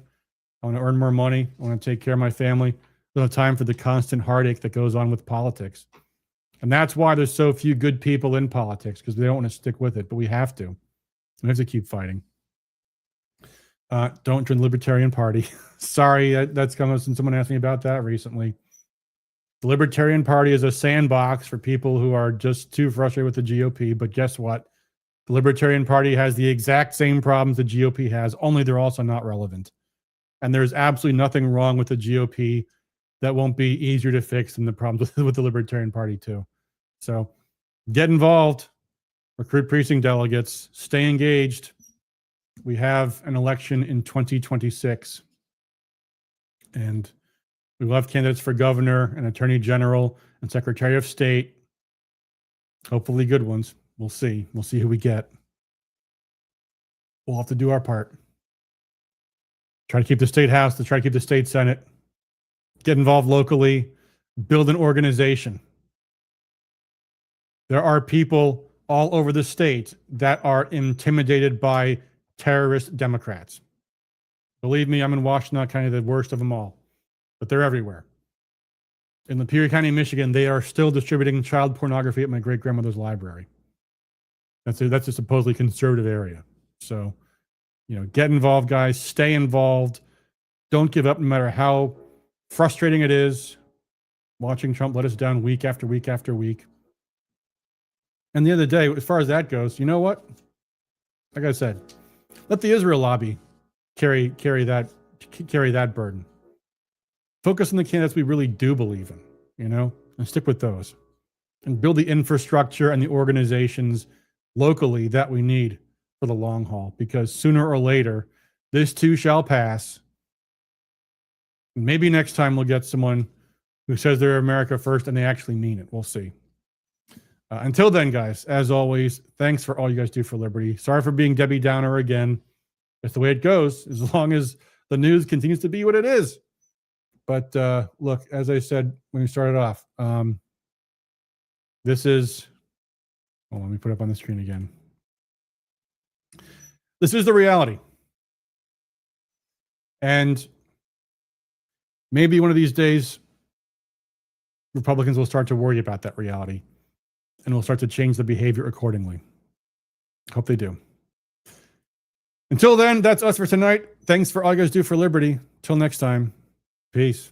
Speaker 6: I want to earn more money. I want to take care of my family. I don't have time for the constant heartache that goes on with politics. And that's why there's so few good people in politics, because they don't want to stick with it, but we have to. We have to keep fighting. Don't join the Libertarian Party. Sorry, that's coming since someone asked me about that recently. The Libertarian Party is a sandbox for people who are just too frustrated with the GOP. But guess what? The Libertarian Party has the exact same problems the GOP has, only they're also not relevant. And there's absolutely nothing wrong with the GOP that won't be easier to fix than the problems with the Libertarian Party too. So get involved, recruit precinct delegates, stay engaged. We have an election in 2026, and we will have candidates for governor and attorney general and secretary of state. Hopefully good ones. We'll see. We'll see who we get. We'll have to do our part. Try to keep the state house, to try to keep the state senate. Get involved locally. Build an organization. There are people all over the state that are intimidated by terrorist Democrats. Believe me, I'm in Washtenaw County, the worst of them all, but they're everywhere. In Lapeer County, Michigan, they are still distributing child pornography at my great-grandmother's library. That's a supposedly conservative area. So, get involved, guys. Stay involved. Don't give up no matter how frustrating it is watching Trump let us down week after week after week. And the other day, as far as that goes, you know what? Like I said, let the Israel lobby carry that burden. Focus on the candidates we really do believe in, and stick with those. And build the infrastructure and the organizations locally that we need for the long haul, because sooner or later, this too shall pass. Maybe next time we'll get someone who says they're America first and they actually mean it. We'll see. Until then, guys, as always, thanks for all you guys do for liberty. Sorry for being Debbie Downer again. That's the way it goes, as long as the news continues to be what it is. But look, as I said when we started off, this is, well, let me put it up on the screen again. This is the reality. And maybe one of these days, Republicans will start to worry about that reality and will start to change the behavior accordingly. Hope they do. Until then, that's us for tonight. Thanks for all you guys do for liberty. Till next time, peace.